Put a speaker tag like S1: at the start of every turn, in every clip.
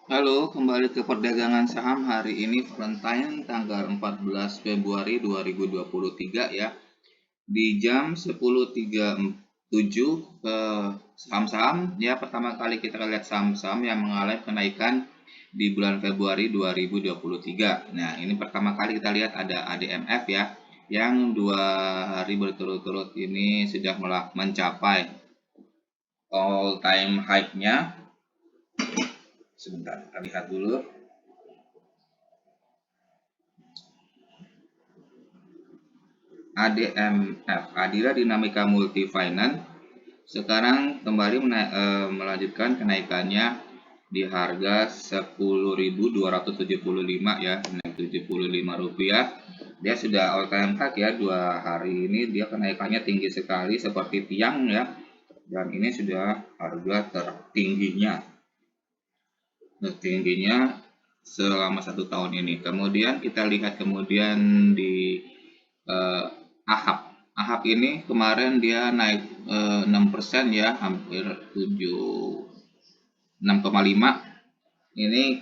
S1: Halo, kembali ke perdagangan saham hari ini Valentine tanggal 14 Februari 2023 ya. Di jam 10.37 ke saham-saham ya, pertama kali kita lihat saham-saham yang mengalami kenaikan di bulan Februari 2023. Nah, ini pertama kali kita lihat ada ADMF ya, yang 2 hari berturut-turut ini sudah mencapai all time high-nya. Sebentar, kita lihat dulu. ADMF, Adira Dinamika Multi Finance, sekarang kembali melanjutkan kenaikannya di harga 10.275 ya, naik Rp75. Dia sudah all time high ya, 2 hari ini dia kenaikannya tinggi sekali seperti tiang ya, dan ini sudah harga tertingginya selama 1 tahun ini. Kemudian kita lihat di AHAP. AHAP ini kemarin dia naik 6% ya, hampir 6,5. Ini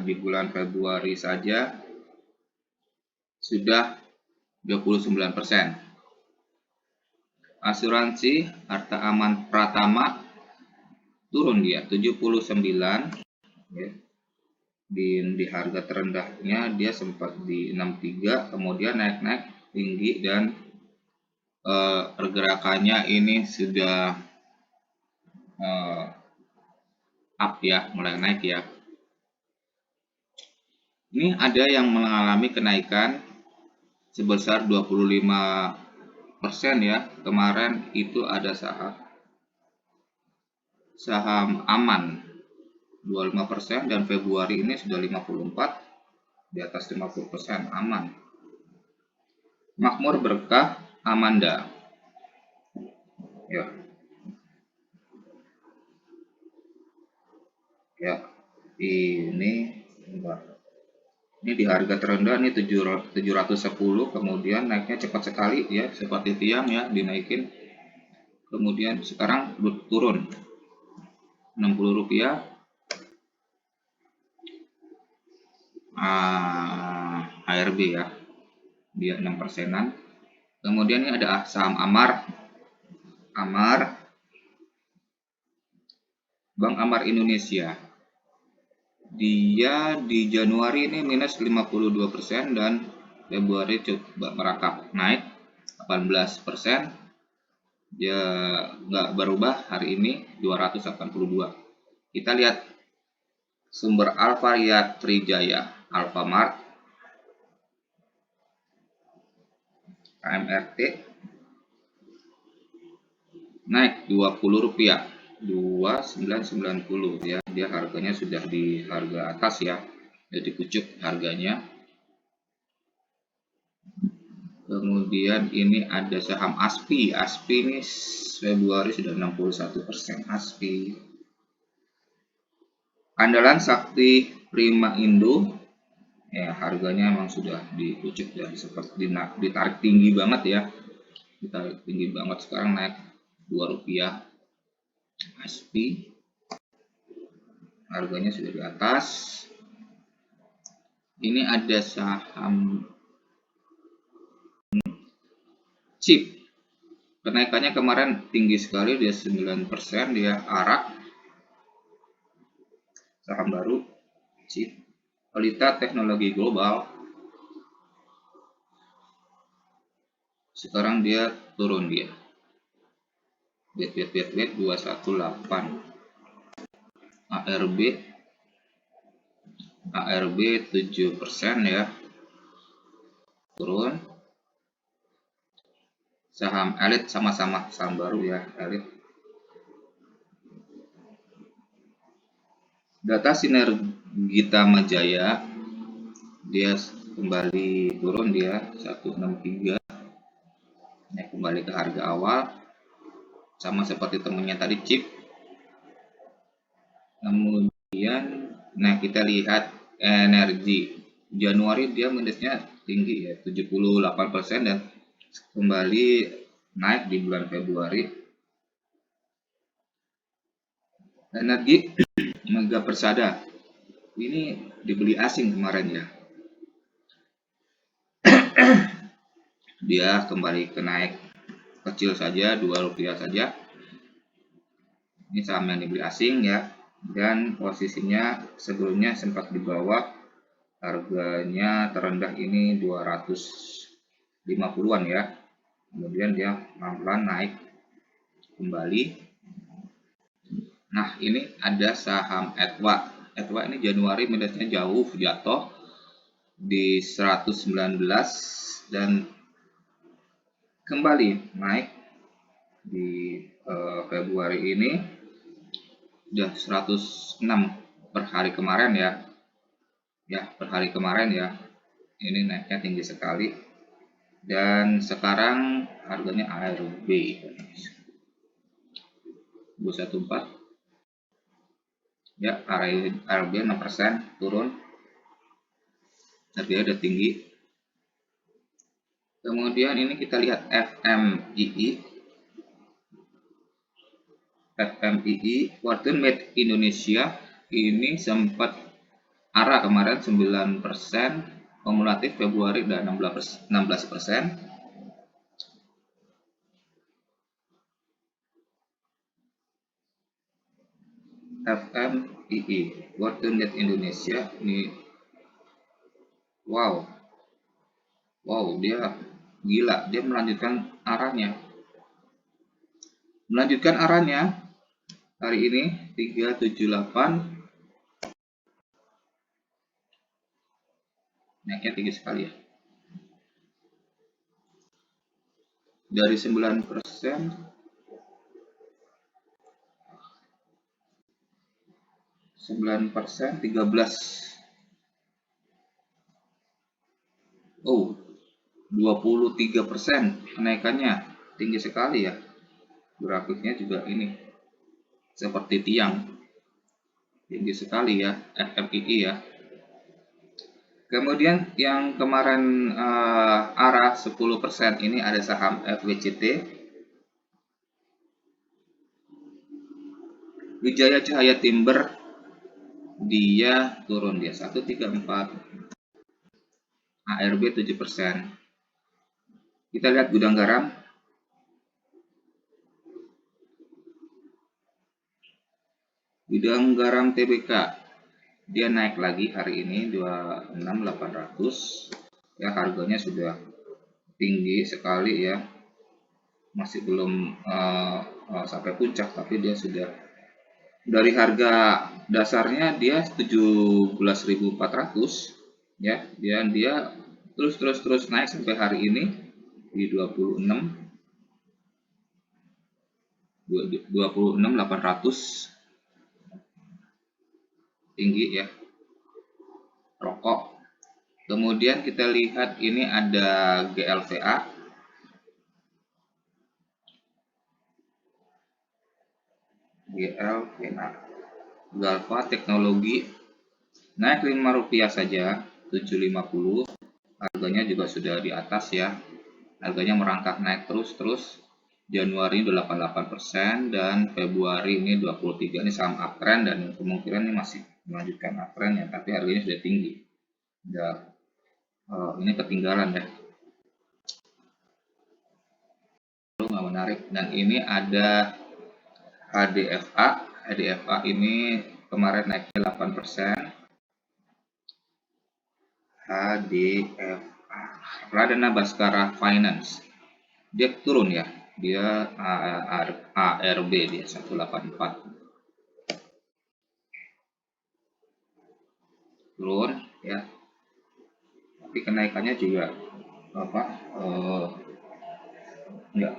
S1: di bulan Februari saja sudah 29%. Asuransi Harta Aman Pratama turun dia 79 ya. Di harga terendahnya dia sempat di 63, kemudian naik tinggi, dan pergerakannya ini sudah up ya, mulai naik ya. Ini ada yang mengalami kenaikan sebesar 25% ya. Kemarin itu ada saham Aman 25%, dan Februari ini sudah 54, di atas 50% Aman. Makmur Berkah Amanda ya. Ini di harga terendah nih 710, kemudian naiknya cepat sekali ya, seperti tiang ya, dinaikin, kemudian sekarang turun Rp60. HRB ya, dia 6%-an. Kemudian ini ada saham Amar, Bank Amar Indonesia. Dia di Januari ini minus 52%, dan Februari coba merangkak naik 18%. Dia nggak berubah hari ini 282. Kita lihat sumber Alfa Trijaya, Alfamart, KMRT naik Rp20, 2990 ya. Dia harganya sudah di harga atas ya, jadi pucuk harganya. Kemudian ini ada saham ASPI. ASPI ini Februari sudah 61%. ASPI. Andalan Sakti Prima Indo ya, harganya memang sudah dipucuk ya, seperti ditarik tinggi banget ya. Ditarik tinggi banget, sekarang naik Rp2. ASPI harganya sudah di atas. Ini ada saham CIP. Kenaikannya kemarin tinggi sekali, dia 9%, dia Arak, saham baru CIP. Pelita Teknologi Global, sekarang dia turun dia. Wait 218. ARB 7% ya, turun. Saham Elit sama-sama saham baru ya, Elit. Data Sinergita Majaya, dia kembali turun, dia 163. Ini kembali ke harga awal, sama seperti temennya tadi CIP. Kemudian kita lihat energi. Januari dia minusnya tinggi ya, 78%, dan kembali naik di bulan Februari. Energi Mega Persada ini dibeli asing kemarin ya. Dia kembali ke naik kecil saja, Rp2 saja. Ini saham yang dibeli asing ya. Dan posisinya sebelumnya sempat di bawah, harganya terendah ini 250-an ya. Kemudian dia pelan-pelan naik kembali. Nah, ini ada saham Edwa. Edwa ini Januari minusnya jauh jatuh di 119 dan kembali naik di Februari ini udah 106 per hari kemarin ya. Per hari kemarin ya. Ini naiknya tinggi sekali. Dan sekarang harganya ARB 214 ya, ARB 6% turun, harganya udah tinggi. Kemudian ini kita lihat FMII Quarter Made Indonesia ini sempat arah kemarin 9%, kumulatif Februari udah 16%. FMII Quarter Made Indonesia ini wow, dia gila, dia melanjutkan arahnya hari ini 378, naiknya tinggi sekali ya, dari 9% 13%, 23% kenaikannya, tinggi sekali ya. Grafiknya juga ini seperti tiang, tinggi sekali ya FMII ya. Kemudian yang kemarin arah 10% ini ada saham FWCT, Wijaya Cahaya Timber, dia turun, dia 134, ARB 7%. Kita lihat gudang garam. Gudang garam TBK, dia naik lagi hari ini 26.800 ya, harganya sudah tinggi sekali ya, masih belum sampai puncak, tapi dia sudah dari harga dasarnya dia 17.400 ya, dan dia terus naik sampai hari ini di 26.800, tinggi ya rokok. Kemudian kita lihat ini ada GLVA. Galva Teknologi naik Rp5 saja, 750. Harganya juga sudah di atas ya. Harganya merangkak naik terus. Januari 88% dan Februari ini 23. Ini saham uptrend dan kemungkinan ini masih melanjutkan uptrend ya, tapi harganya sudah tinggi. Ini ketinggalan ya. Nggak menarik. Dan ini ada HDFA ini kemarin naiknya 8%. HDFA Radana Bhaskara Finance, dia turun ya, dia ARB dia 184, turun ya, tapi kenaikannya juga nggak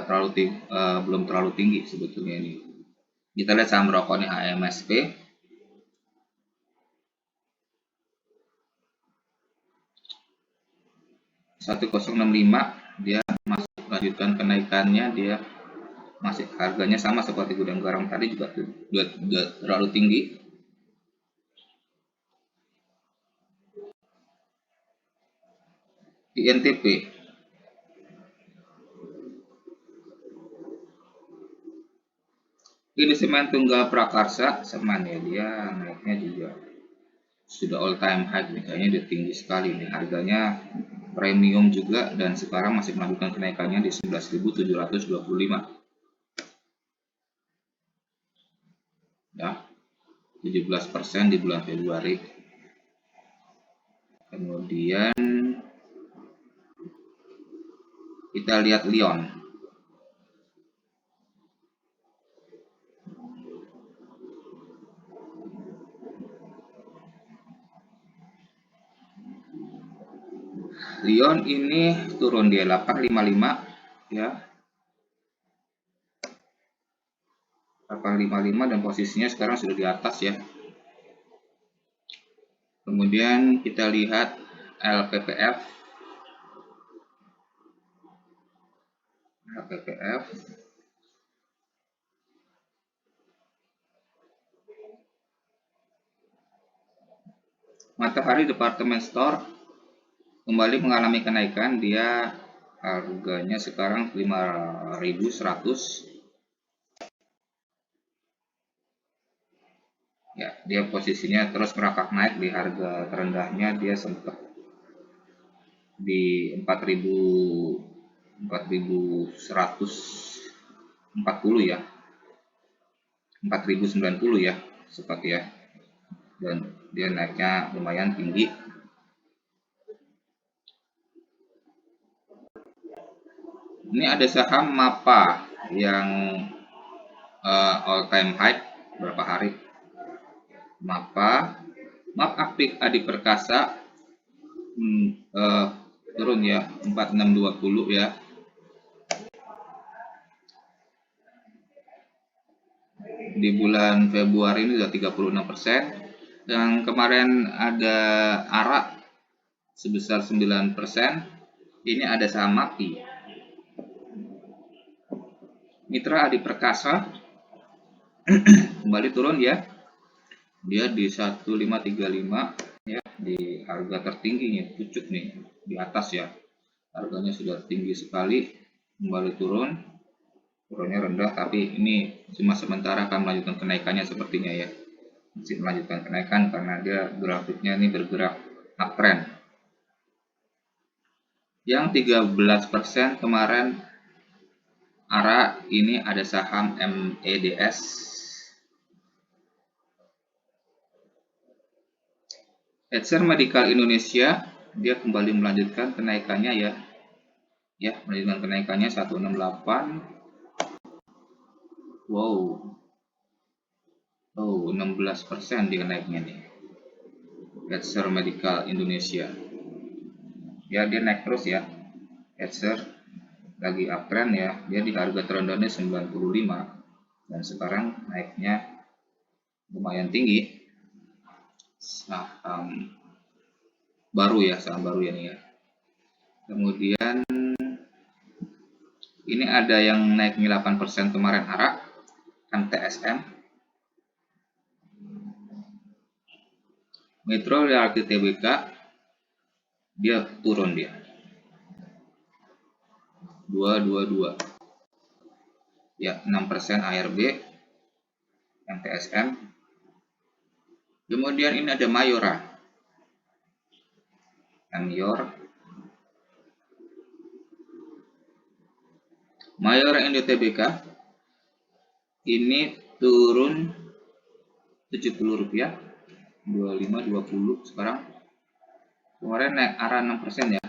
S1: terlalu tinggi, belum terlalu tinggi sebetulnya ini. Kita lihat saham rokoknya AMSP. $1065, dia masih lanjutkan kenaikannya, dia masih harganya sama seperti gudang garam tadi, juga terlalu tinggi. INTP Ini semen tunggal prakarsa semen ya, dia naiknya juga sudah all time high nih, kayaknya dia tinggi sekali nih, harganya premium juga dan sekarang masih melanjutkan kenaikannya di 11.725 ya, 17% di bulan Februari. Kemudian kita lihat Lion. Lion ini turun di 855 ya. 855 dan posisinya sekarang sudah di atas ya. Kemudian kita lihat LPPF. LPPF Matahari Department Store kembali mengalami kenaikan, dia harganya sekarang 5.100 ya, dia posisinya terus merangkak naik. Di harga terendahnya dia sempat di 4.140 ya, 4.090 ya seperti ya, dan dia naiknya lumayan tinggi. Ini ada saham MAPA yang all time high berapa hari. MAPA Adi Perkasa turun ya, 4620 ya. Di bulan Februari ini sudah 36%. Yang kemarin ada ARA sebesar 9%. Ini ada saham MAPI. Mitra Adi Perkasa kembali turun ya. Dia di 1535 ya, di harga tertingginya, pucuk nih di atas ya. Harganya sudah tinggi sekali, kembali turun. Turunnya rendah, tapi ini cuma sementara, akan melanjutkan kenaikannya sepertinya ya. Masih melanjutkan kenaikan karena dia grafiknya ini bergerak uptrend. Yang 13% kemarin ARA ini ada saham MEDS. Edser Medical Indonesia dia kembali melanjutkan kenaikannya ya. Ya, melanjutkan kenaikannya 168. Wow. Oh, 16% dia naiknya nih. Edser Medical Indonesia. Ya, dia naik terus ya. Edser lagi uptrend ya. Dia di harga terendahnya 95 dan sekarang naiknya lumayan tinggi. Saham baru ya, saham baru ya nih ya. Kemudian ini ada yang naiknya 8% kemarin ARA, MTSM. Metro Realty Tbk dia turun dia 222 ya, 6% ARB MTSM. Kemudian ini ada Mayora Indo Tbk ini turun 70 rupiah, 25-20 sekarang. Kemarin naik ARA 6% ya,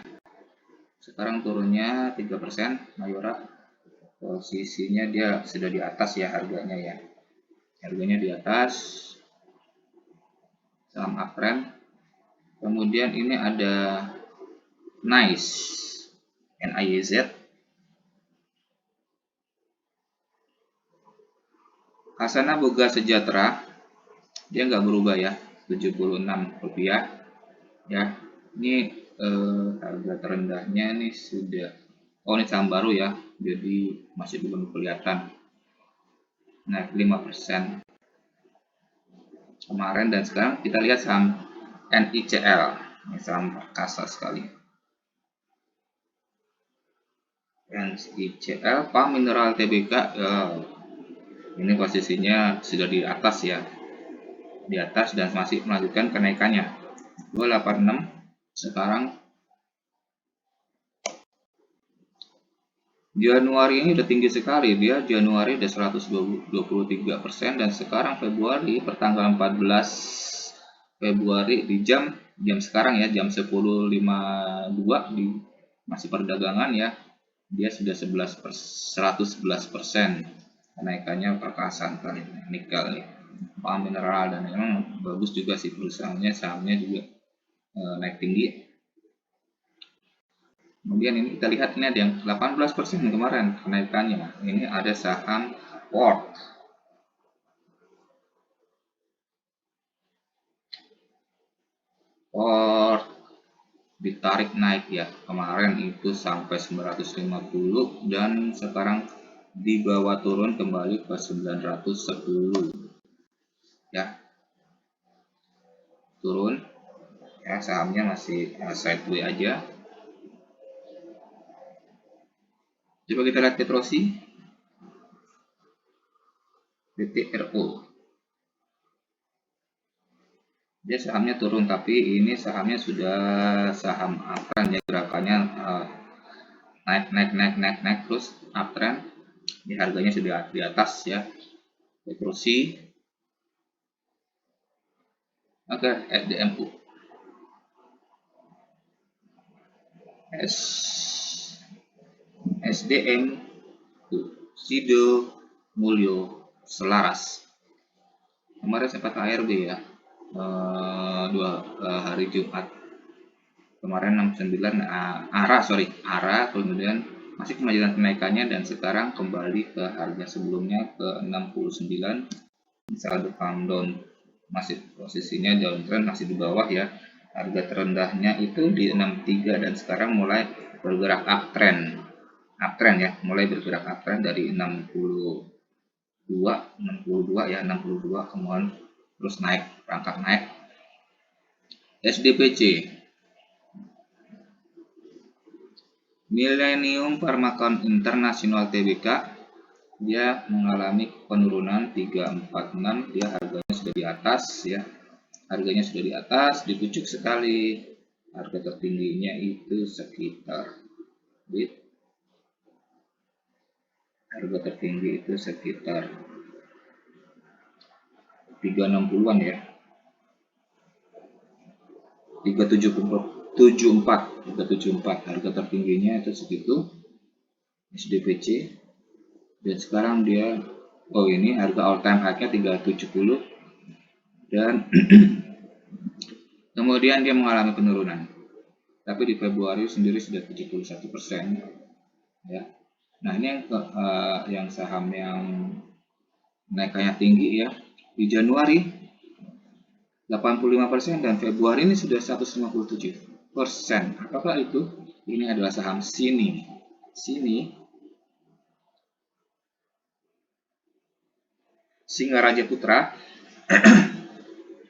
S1: sekarang turunnya 3%. Mayora posisinya dia sudah di atas ya, harganya ya, harganya di atas, saham uptrend. Kemudian ini ada NIZ. Hasana Boga Sejahtera dia nggak berubah ya, 76 rupiah ya. Ini harga terendahnya ini sudah, ini saham baru ya, jadi masih belum kelihatan. Naik 5% kemarin dan sekarang. Kita lihat saham NICL, ini saham perkasa sekali. NICL Pak Mineral Tbk Ini posisinya sudah di atas ya, di atas dan masih melanjutkan kenaikannya. 286 sekarang Januari ini udah tinggi sekali, dia Januari udah 123% dan sekarang Februari pertanggal 14 Februari di jam sekarang ya, jam 10.52 di masih perdagangan ya, dia sudah 111% kenaikannya perkasan kali nikel nih, paham mineral, dan memang bagus juga sih perusahaannya, sahamnya juga naik tinggi. Kemudian ini kita lihat ini ada yang 18% kemarin kenaikannya. Ini ada saham Ford. Ford ditarik naik ya. Kemarin itu sampai 950 dan sekarang dibawa turun kembali ke 910. Ya. Turun. Ya, sahamnya masih sideways aja. Coba kita lihat Petrosi. PTRO. Dia sahamnya turun, tapi ini sahamnya sudah saham uptrend ya, gerakannya naik terus uptrend. Ini harganya sudah di atas ya. Petrosi. Oke, SDMU. SDM Sido Mulyo Selaras. Kemarin sempat ARB ya. Hari Jumat kemarin 69 ARA kemudian masih melanjutkan kenaikannya dan sekarang kembali ke harga sebelumnya ke 69. Saldo down, masih posisinya downtrend, masih di bawah ya. Harga terendahnya itu di 63 dan sekarang mulai bergerak uptrend ya, mulai bergerak uptrend dari 62 ya, 62 kemudian terus naik, rangkak naik. SDPC Millennium Pharmacon International Tbk, dia mengalami penurunan 346, dia harganya sudah di atas ya, harganya sudah di atas, di pucuk sekali. Harga tertingginya itu sekitar harga tertinggi itu sekitar 360-an ya, 374 harga tertingginya itu segitu SDPC. Dan sekarang dia ini harga all time high-nya 370 dan kemudian dia mengalami penurunan, tapi di Februari sendiri sudah 71% ya. Nah, ini yang saham yang naikannya tinggi ya, di Januari 85% dan Februari ini sudah 157%. Apakah itu? Ini adalah saham Sini Singaraja Putra.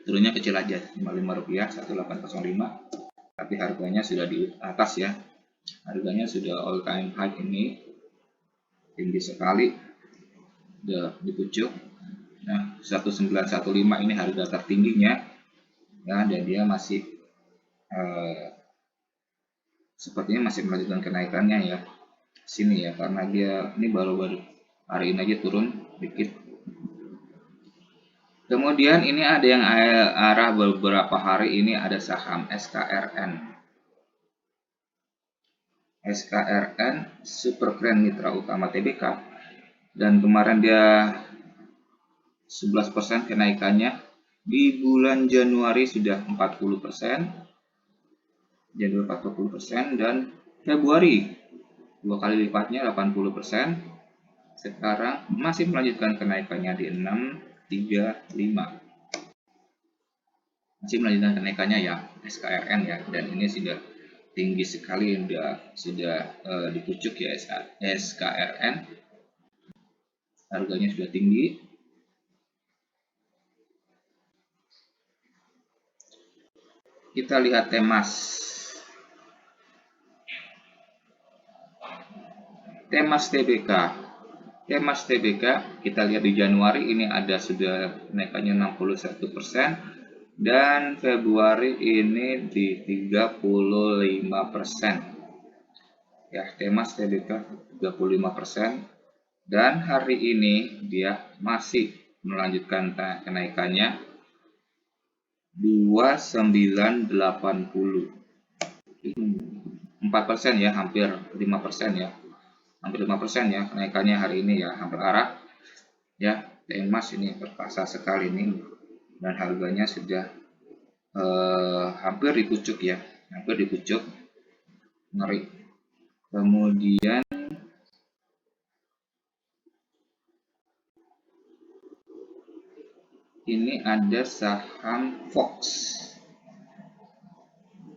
S1: Turunnya kecil aja, Rp55, 1805, tapi harganya sudah di atas ya, harganya sudah all time high, ini tinggi sekali, udah di pucuk. Nah, 1915 ini harga tertingginya ya, dan dia masih sepertinya masih melanjutkan kenaikannya ya sini ya, karena dia ini baru-baru hari ini aja turun dikit. Kemudian ini ada yang arah beberapa hari ini, ada saham SKRN Super Grand Mitra Utama Tbk, dan kemarin dia 11% kenaikannya. Di bulan Januari sudah 40%, Januari 40%, dan Februari 2 kali lipatnya 80%. Sekarang masih melanjutkan kenaikannya di 635, masih melanjutkan kenaikannya ya SKRN ya, dan ini sudah tinggi sekali, sudah dipucuk ya SKRN, harganya sudah tinggi. Kita lihat Temas Tbk. Temas TBK kita lihat di Januari ini ada sudah naikannya 61% dan Februari ini di 35%. Ya, Temas TBK 35% dan hari ini dia masih melanjutkan kenaikannya 2980. 4% ya, hampir 5% ya. Hampir 5% ya kenaikannya hari ini ya, hampir arah ya. Temas ini perkasa sekali ini dan harganya sudah hampir di pucuk ya, hampir di pucuk, ngeri. Kemudian ini ada saham Fox,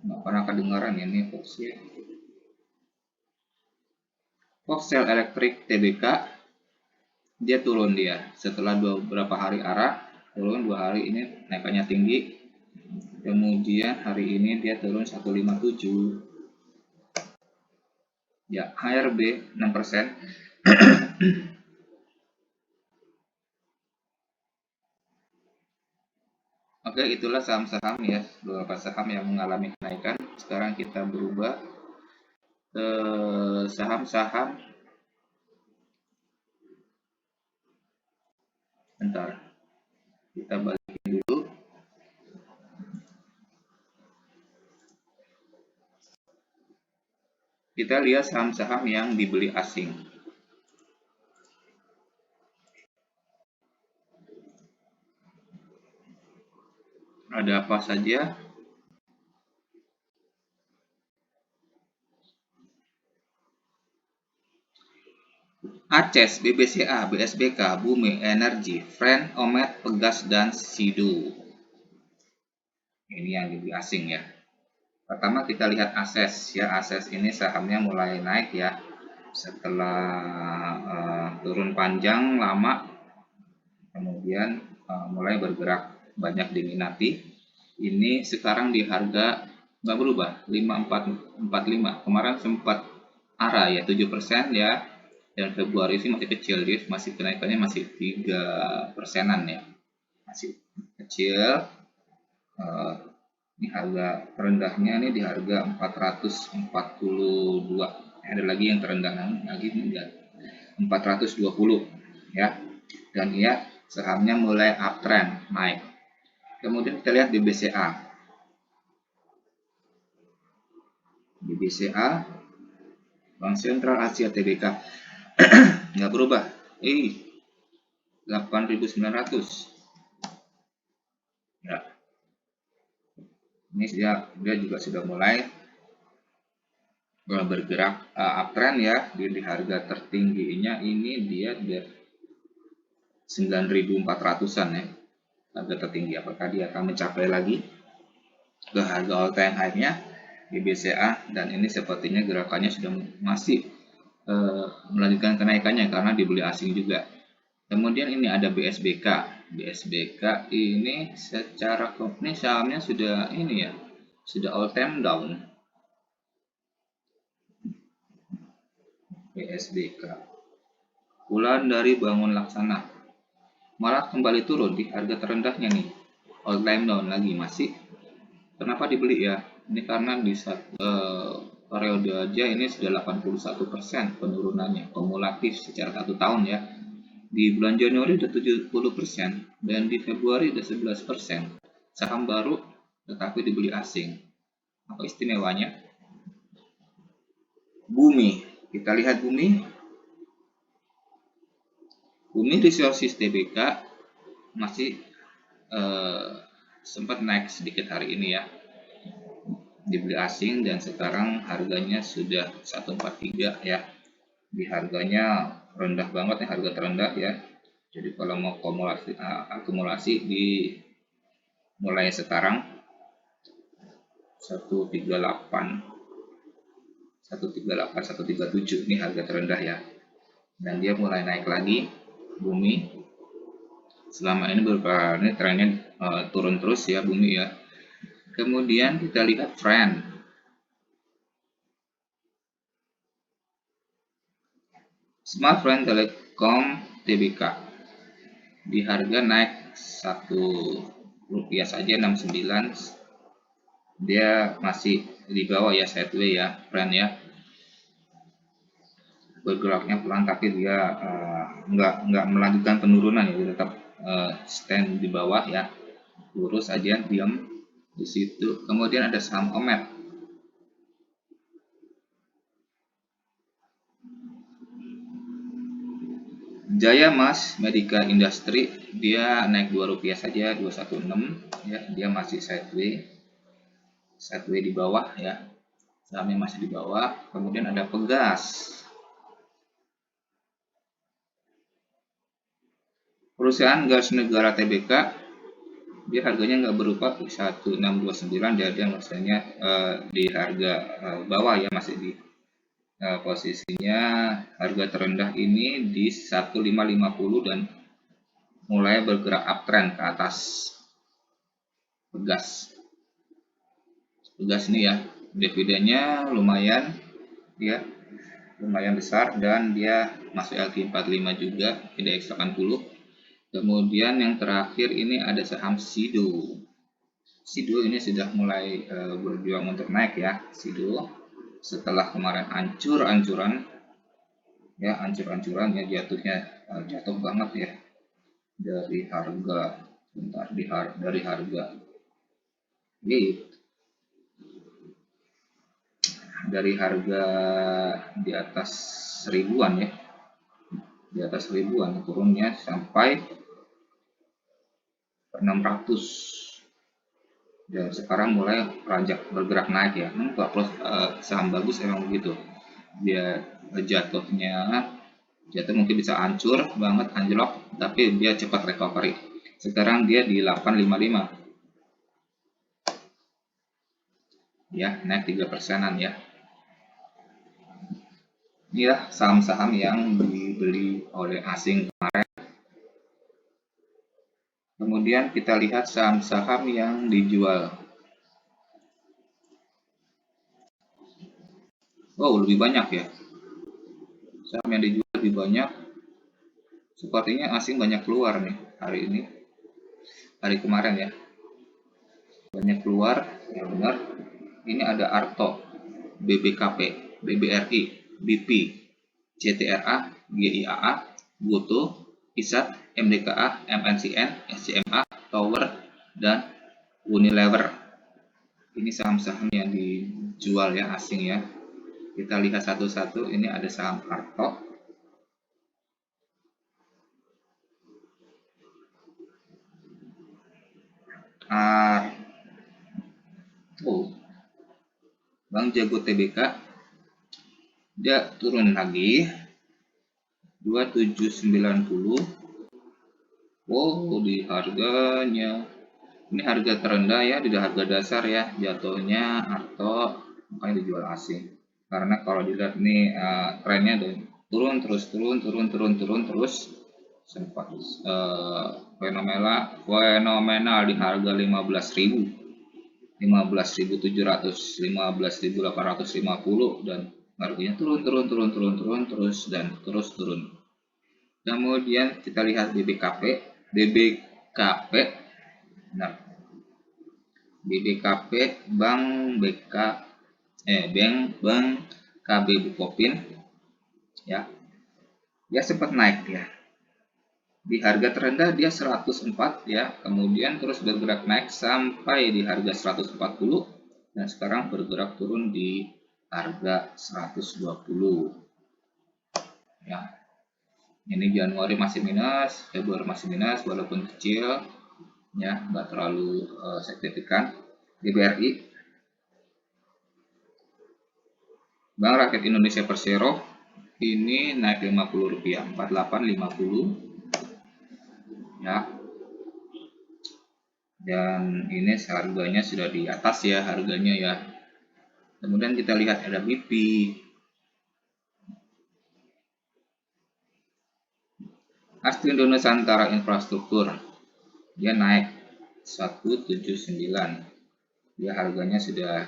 S1: nggak pernah kedengaran ya ini Fox ya. Foxtel Electric TBK dia turun dia setelah beberapa hari arah turun, 2 hari ini naikannya tinggi. Kemudian hari ini dia turun 157 ya. HRB 6%. Oke, itulah saham-saham ya, beberapa saham yang mengalami kenaikan. Sekarang kita berubah ke saham-saham, bentar kita balikin dulu. Kita lihat saham-saham yang dibeli asing. Ada apa saja? Aces, BBCA, BSBK, Bumi Energi, Friend, Omet, Pegas, dan Sidu. Ini yang dibeli asing ya. Pertama kita lihat Aces ya. Aces ini sahamnya mulai naik ya setelah turun panjang lama, kemudian mulai bergerak, banyak diminati. Ini sekarang di harga nggak berubah 5445. Kemarin sempat arah ya 7% ya, dan Februari sih masih kecil, dia masih kenaikannya masih 3%-an ya, masih kecil. Ini harga terendahnya ini di harga 442. Ada lagi yang terendah lagi enggak, 420 ya. Dan ia sahamnya mulai uptrend naik. Kemudian kita lihat di BCA. Di BCA, Bank Sentral Asia TBK nggak berubah. 8.900 ya. Ini dia juga sudah mulai bergerak uptrend ya. Di harga tertingginya ini dia 9.400-an ya, harga tertinggi. Apakah dia akan mencapai lagi ke harga all time high-nya di BCA? Dan ini sepertinya gerakannya sudah masih melanjutkan kenaikannya karena dibeli asing juga. Kemudian ini ada BSBK. BSBK ini secara company sahamnya sudah ini ya, sudah all time down. BSBK bulan dari Bangun Laksana malah kembali turun di harga terendahnya nih, all time down lagi masih. Kenapa dibeli ya? Ini karena di periode aja ini sudah 81% penurunannya kumulatif secara 1 tahun ya. Di bulan Januari udah 70% dan di Februari udah 11%. Saham baru tetapi dibeli asing. Apa istimewanya? Bumi. Kita lihat Bumi. Bumi Resources TBK masih sempat naik sedikit hari ini ya. Dibeli asing dan sekarang harganya sudah 143 ya. Di harganya rendah banget ya, harga terendah ya. Jadi kalau mau akumulasi di mulai sekarang 138 137 ini harga terendah ya. Dan dia mulai naik lagi Bumi. Selama ini beberapa ini trennya turun terus ya Bumi ya. Kemudian kita lihat Friend. Smart Friend Telkom Tbk di harga naik Rp1 saja 69. Dia masih di bawah ya, sideways ya, trend ya, bergeraknya pelan, tapi dia nggak melanjutkan penurunan ya, dia tetap stand di bawah ya, lurus aja, diam di situ. Kemudian ada saham Omet. Jaya Mas Medica Industry, dia naik Rp2 saja, 216 ya, dia masih sideways di bawah ya, sahamnya masih di bawah. Kemudian ada Pegas, perusahaan gas negara Tbk, dia harganya nggak berubah 1629, dia maksudnya di harga bawah ya, masih di posisinya harga terendah ini di 1550 dan mulai bergerak uptrend ke atas. Pegas ini ya, dividennya lumayan ya, lumayan besar, dan dia masuk LQ45 juga, IDX 80. Kemudian yang terakhir ini ada saham Sido. Sido ini sudah mulai berjuang untuk naik ya, Sido, setelah kemarin ancur-ancuran ya, jatuhnya jatuh banget ya, dari harga dari harga di atas ribuan ya, turunnya sampai 600, dan sekarang mulai bergerak naik ya. Saham bagus emang begitu, dia jatuh mungkin bisa hancur banget, anjlok, tapi dia cepat recovery. Sekarang dia di 855 ya, naik 3%-an ya. Ini ya saham-saham yang dibeli oleh asing kemarin. Kemudian kita lihat saham-saham yang dijual. Oh, lebih banyak ya. Saham yang dijual lebih banyak. Sepertinya asing banyak keluar nih hari ini. Hari kemarin ya. Banyak keluar, ya benar. Ini ada Arto, BBKP, BBRI, BP, CTRA, GIAA, Goto, ISAT, MDKA, MNCN, SCMA, Tower, dan Unilever. Ini saham-saham yang dijual ya, asing ya. Kita lihat satu-satu. Ini ada saham Arto. Bank Jago Tbk, dia turun lagi 2790. Di harganya ini harga terendah ya, di harga dasar ya, jatuhnya Arto, makanya dijual asing. Karena kalau dilihat nih trennya turun terus, sempat fenomenal di harga 15.700, 15.850, dan harganya turun terus. Kemudian kita lihat BBKP, nah, BBKP Bank KB Bukopin ya, dia sempat naik ya, di harga terendah dia 104 ya, kemudian terus bergerak naik sampai di harga 140, dan sekarang bergerak turun di harga 120 ya. Ini Januari masih minus, Februari masih minus, walaupun kecil ya, nggak terlalu signifikan. BBRI, Bank Rakyat Indonesia Persero, ini naik Rp50, 4850 ya, dan ini harganya sudah di atas ya, harganya ya. Kemudian kita lihat ada BP, Astrindo Nusantara Infrastruktur, dia naik 179, dia harganya sudah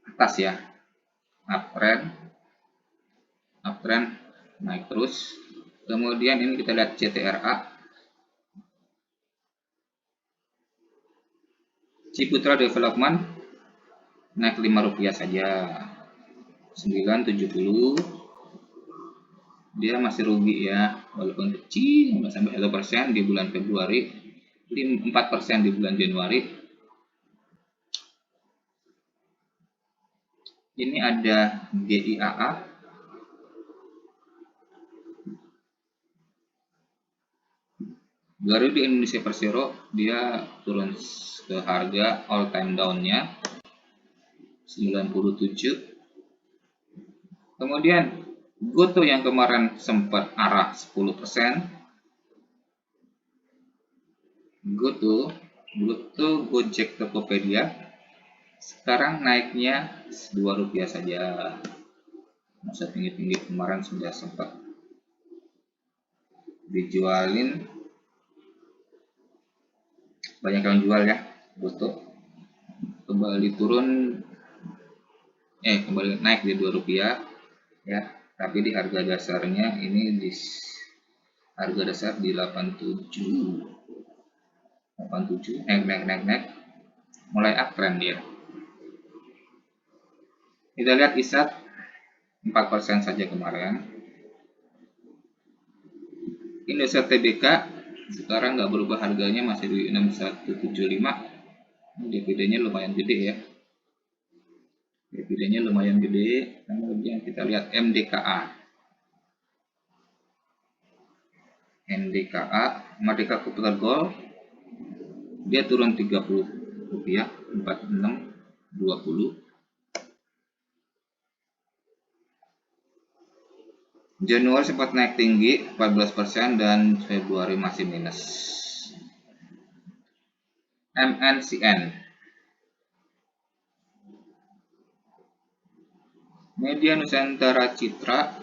S1: atas ya, uptrend naik terus. Kemudian ini kita lihat CTRA, Ciputra Development, naik Rp5 saja, 970. Dia masih rugi ya, walaupun kecil, nggak sampai 1% di bulan Februari, 4% di bulan Januari. Ini ada GIAA, Garuda Indonesia Persero, dia turun ke harga all time down-nya 97. Kemudian GoTo yang kemarin sempat arah 10%. GoTo, Gojek, Tokopedia sekarang naiknya Rp2 saja. Masa tinggi-tinggi kemarin sudah sempat dijualin, banyak yang jual ya. GoTo kembali turun, kembali naik di Rp2 ya, tapi di harga dasarnya ini di harga dasar di 87, naik, mulai uptrend dia. Kita lihat ISAT 4% saja kemarin. Indosat Tbk sekarang nggak berubah, harganya masih di 6175. Dividennya lumayan gede ya. Dividennya lumayan gede. Kemudian kita lihat MDKA. Merdeka Capital Gold, dia turun Rp30, 4620. Januari sempat naik tinggi 14% dan Februari masih minus. MNCN, Media Nusantara Citra,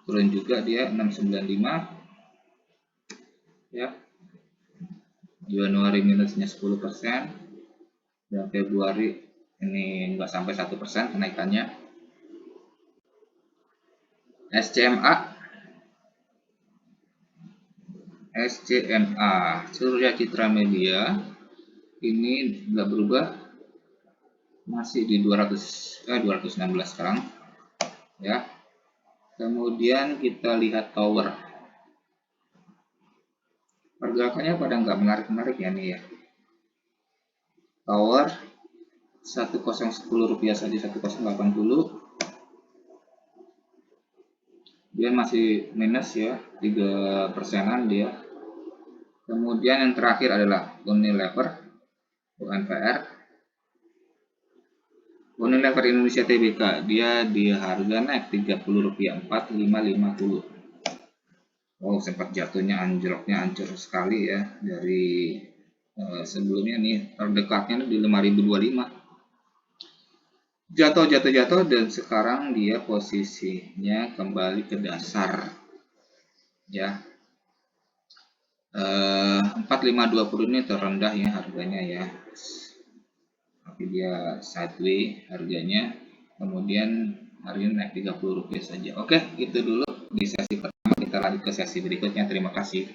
S1: turun juga dia 695 ya. Januari minusnya 10% dan Februari ini enggak sampai 1% kenaikannya. SCMA, Surya Citra Media, ini enggak berubah, masih di 216 sekarang ya. Kemudian kita lihat Tower, pergerakannya pada nggak menarik ya nih ya. Tower 1010 rupiah saja, 1080. Dia masih minus ya, 3%-an dia. Kemudian yang terakhir adalah Unilever, UNPR. Unilever Indonesia Tbk, dia di harga naik Rp30, 4550. Oh, sempat jatuhnya, anjloknya hancur sekali ya dari sebelumnya nih, terdekatnya di 5025. Jatuh dan sekarang dia posisinya kembali ke dasar ya. 4520 ini terendah ya harganya ya, tapi dia sideways harganya. Kemudian hari ini naik Rp30 saja. Oke, itu dulu di sesi pertama, kita lanjut ke sesi berikutnya. Terima kasih.